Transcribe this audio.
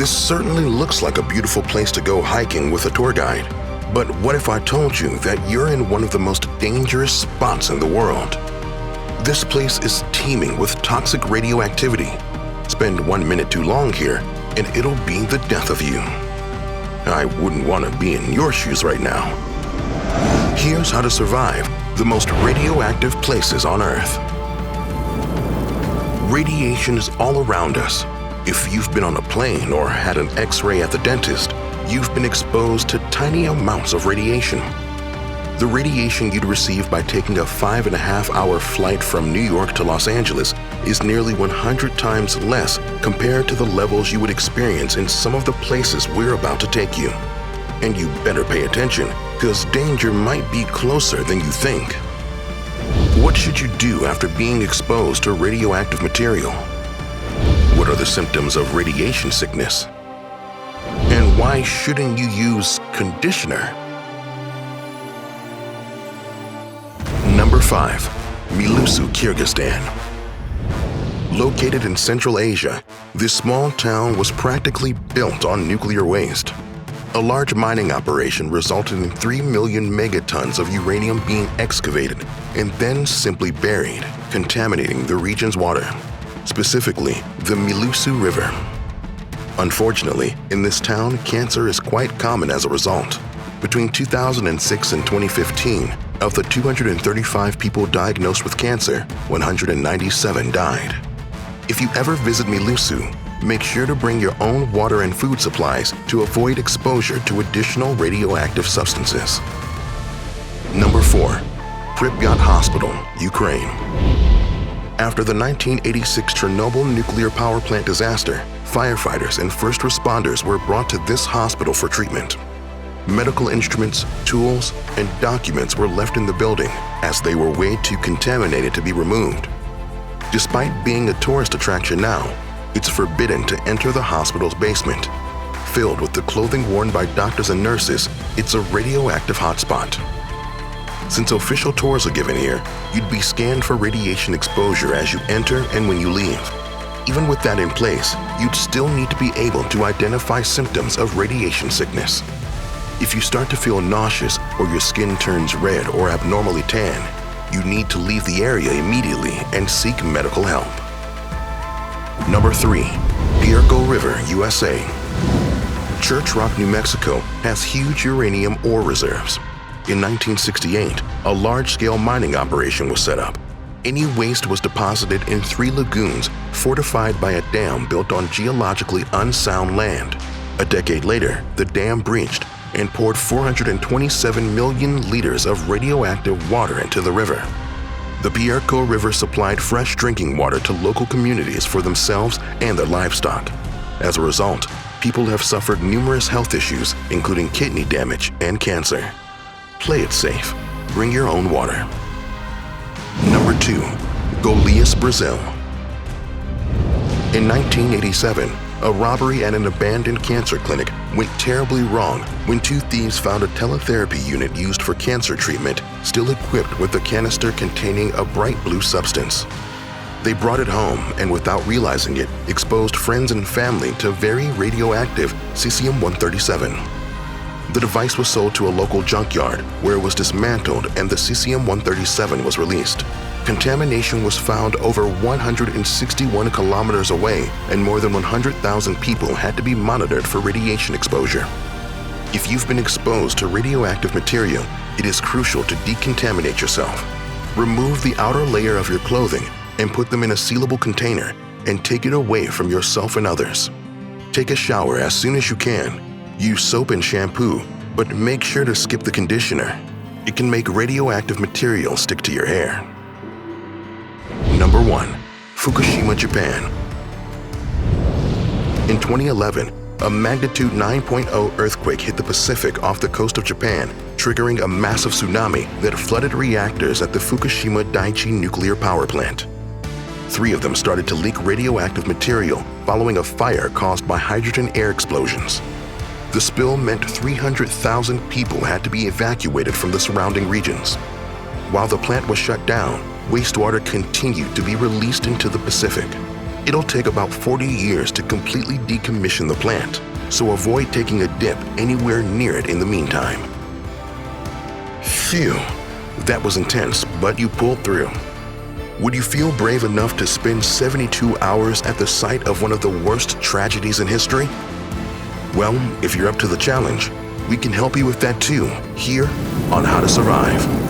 This certainly looks like a beautiful place to go hiking with a tour guide. But what if I told you that you're in one of the most dangerous spots in the world? This place is teeming with toxic radioactivity. Spend 1 minute too long here, and it'll be the death of you. I wouldn't want to be in your shoes right now. Here's how to survive the most radioactive places on Earth. Radiation is all around us. If you've been on a plane or had an X-ray at the dentist, you've been exposed to tiny amounts of radiation. The radiation you'd receive by taking a 5.5-hour flight from New York to Los Angeles is nearly 100 times less compared to the levels you would experience in some of the places we're about to take you. And you better pay attention, because danger might be closer than you think. What should you do after being exposed to radioactive material? What are the symptoms of radiation sickness? And why shouldn't you use conditioner? Number 5. Mailuu-Suu, Kyrgyzstan. Located in Central Asia, this small town was practically built on nuclear waste. A large mining operation resulted in 3 million megatons of uranium being excavated and then simply buried, contaminating the region's water, specifically the Mailuu-Suu River. Unfortunately, in this town, cancer is quite common as a result. Between 2006 and 2015, of the 235 people diagnosed with cancer, 197 died. If you ever visit Mailuu-Suu, make sure to bring your own water and food supplies to avoid exposure to additional radioactive substances. Number 4. Pripyat Hospital, Ukraine. After the 1986 Chernobyl nuclear power plant disaster, firefighters and first responders were brought to this hospital for treatment. Medical instruments, tools, and documents were left in the building as they were way too contaminated to be removed. Despite being a tourist attraction now, it's forbidden to enter the hospital's basement. Filled with the clothing worn by doctors and nurses, it's a radioactive hotspot. Since official tours are given here, you'd be scanned for radiation exposure as you enter and when you leave. Even with that in place, you'd still need to be able to identify symptoms of radiation sickness. If you start to feel nauseous or your skin turns red or abnormally tan, you need to leave the area immediately and seek medical help. Number 3. Puerco River, U.S.A. Church Rock, New Mexico has huge uranium ore reserves. In 1968, a large-scale mining operation was set up. Any waste was deposited in 3 lagoons fortified by a dam built on geologically unsound land. A decade later, the dam breached and poured 427 million liters of radioactive water into the river. The Puerco River supplied fresh drinking water to local communities for themselves and their livestock. As a result, people have suffered numerous health issues, including kidney damage and cancer. Play it safe. Bring your own water. Number 2. Goiânia, Brazil. In 1987, a robbery at an abandoned cancer clinic went terribly wrong when 2 thieves found a teletherapy unit used for cancer treatment still equipped with a canister containing a bright blue substance. They brought it home and, without realizing it, exposed friends and family to very radioactive cesium-137. The device was sold to a local junkyard where it was dismantled and the cesium-137 was released. Contamination was found over 161 kilometers away, and more than 100,000 people had to be monitored for radiation exposure. If you've been exposed to radioactive material, it is crucial to decontaminate yourself. Remove the outer layer of your clothing and put them in a sealable container and take it away from yourself and others. Take a shower as soon as you can. Use soap and shampoo, but make sure to skip the conditioner. It can make radioactive material stick to your hair. Number 1. Fukushima, Japan. In 2011, a magnitude 9.0 earthquake hit the Pacific off the coast of Japan, triggering a massive tsunami that flooded reactors at the Fukushima Daiichi nuclear power plant. 3 of them started to leak radioactive material following a fire caused by hydrogen air explosions. The spill meant 300,000 people had to be evacuated from the surrounding regions. While the plant was shut down, wastewater continued to be released into the Pacific. It'll take about 40 years to completely decommission the plant, so avoid taking a dip anywhere near it in the meantime. Phew, that was intense, but you pulled through. Would you feel brave enough to spend 72 hours at the site of one of the worst tragedies in history? Well, if you're up to the challenge, we can help you with that too, here on How to Survive.